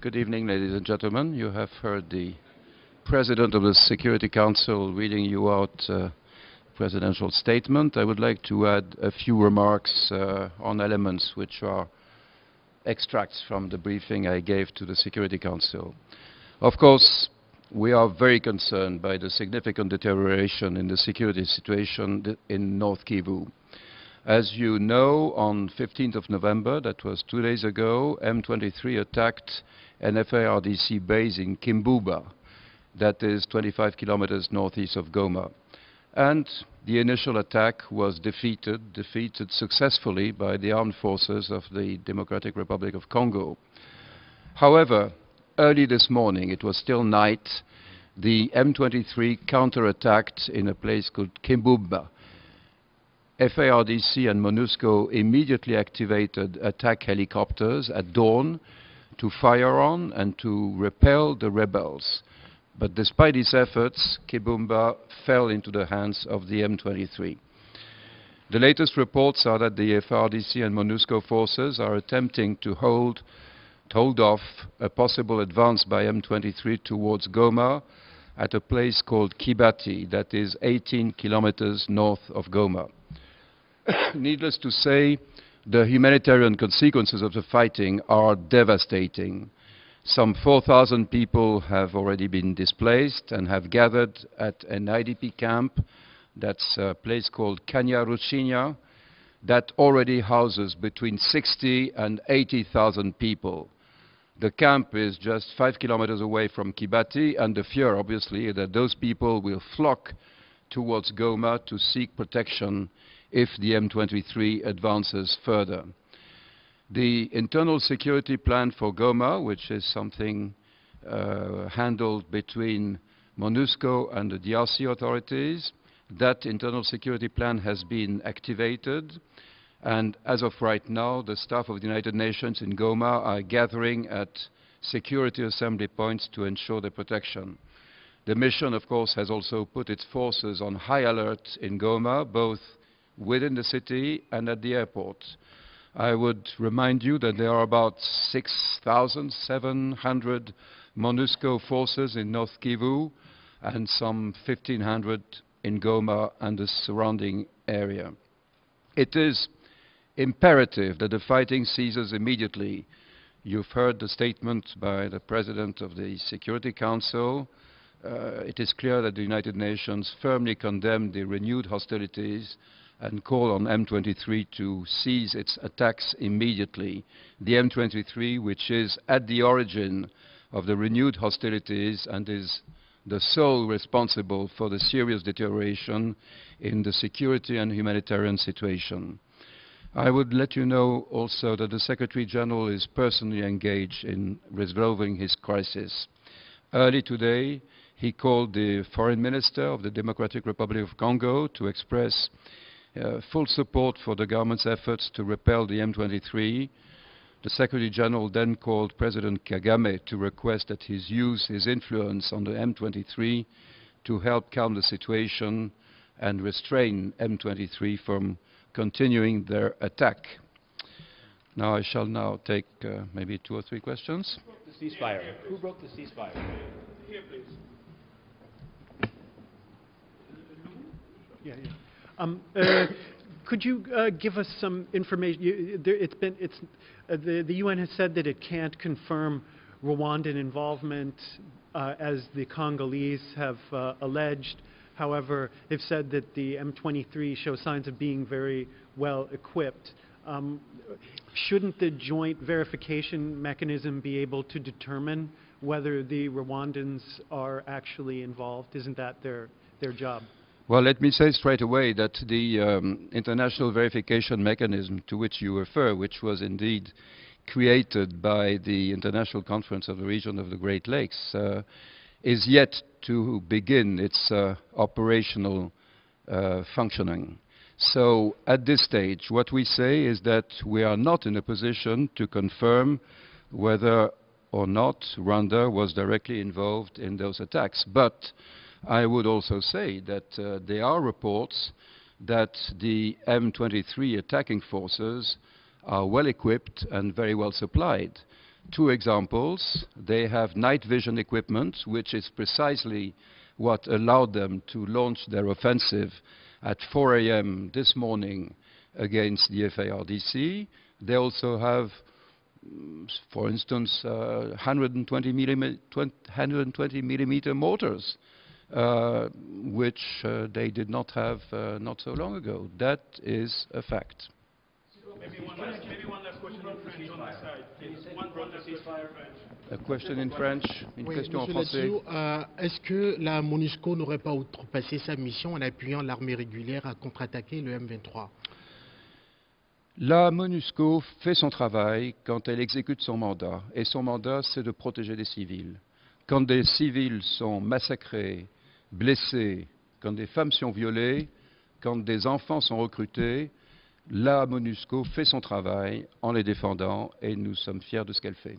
Good evening, ladies and gentlemen. You have heard the President of the Security Council reading you out presidential statement. I would like to add a few remarks on elements which are extracts from the briefing I gave to the Security Council. Of course, we are very concerned by the significant deterioration in the security situation in North Kivu. As you know, on 15th of November, that was 2 days ago, M23 attacked an FARDC base in Kimbuba, that is 25 kilometers northeast of Goma. And the initial attack was defeated successfully by the armed forces of the Democratic Republic of Congo. However, early this morning, it was still night, the M23 counterattacked in a place called Kimbuba. FARDC and MONUSCO immediately activated attack helicopters at dawn to fire on and to repel the rebels. But despite these efforts, Kimbuba fell into the hands of the M23. The latest reports are that the FARDC and MONUSCO forces are attempting to hold off a possible advance by M23 towards Goma at a place called Kibati, that is 18 kilometers north of Goma. Needless to say, the humanitarian consequences of the fighting are devastating. Some 4,000 people have already been displaced and have gathered at an IDP camp. That's a place called Kanyaruchinya that already houses between 60 and 80,000 people. The camp is just 5 kilometers away from Kibati, and the fear, obviously, that those people will flock towards Goma to seek protection if the M23 advances further. The internal security plan for Goma, which is something handled between MONUSCO and the DRC authorities, that internal security plan has been activated. And as of right now, the staff of the United Nations in Goma are gathering at security assembly points to ensure their protection. The mission, of course, has also put its forces on high alert in Goma, both within the city and at the airport. I would remind you that there are about 6,700 MONUSCO forces in North Kivu and some 1,500 in Goma and the surrounding area. It is imperative that the fighting ceases immediately. You've heard the statement by the President of the Security Council. It is clear that the United Nations firmly condemned the renewed hostilities and call on M23 to cease its attacks immediately. The M23, which is at the origin of the renewed hostilities and is the sole responsible for the serious deterioration in the security and humanitarian situation. I would let you know also that the Secretary General is personally engaged in resolving his crisis. Early today, he called the Foreign Minister of the Democratic Republic of Congo to express full support for the government's efforts to repel the M23. The Secretary General then called President Kagame to request that he use his influence on the M23 to help calm the situation and restrain M23 from continuing their attack. Now I shall now take maybe 2 or 3 questions. Who broke the ceasefire? Who broke the ceasefire? Here, please. Yeah. Could you give us some information? The UN has said that it can't confirm Rwandan involvement, as the Congolese have alleged. However, they've said that the M23 show signs of being very well equipped. Shouldn't the joint verification mechanism be able to determine whether the Rwandans are actually involved? Isn't that their job? Well, let me say straight away that the international verification mechanism to which you refer, which was indeed created by the International Conference of the Region of the Great Lakes, is yet to begin its operational functioning. So at this stage, what we say is that we are not in a position to confirm whether or not Rwanda was directly involved in those attacks. But I would also say that there are reports that the M23 attacking forces are well equipped and very well supplied. two examples. They have night vision equipment, which is precisely what allowed them to launch their offensive at 4 a.m. this morning against the FARDC. They also have, for instance, 120 millimeter mortars, which they did not have not so long ago. That is a fact. Maybe one last question in French on this side. One last ceasefire. A question in French, une Oui, question en Monsieur français. Ladsous, est-ce que la MONUSCO n'aurait pas outrepassé sa mission en appuyant l'armée régulière à contre-attaquer le M23? La MONUSCO fait son travail quand elle exécute son mandat. Et son mandat, c'est de protéger les civils. Quand des civils sont massacrés, blessés, quand des femmes sont violées, quand des enfants sont recrutés, la MONUSCO fait son travail en les défendant et nous sommes fiers de ce qu'elle fait.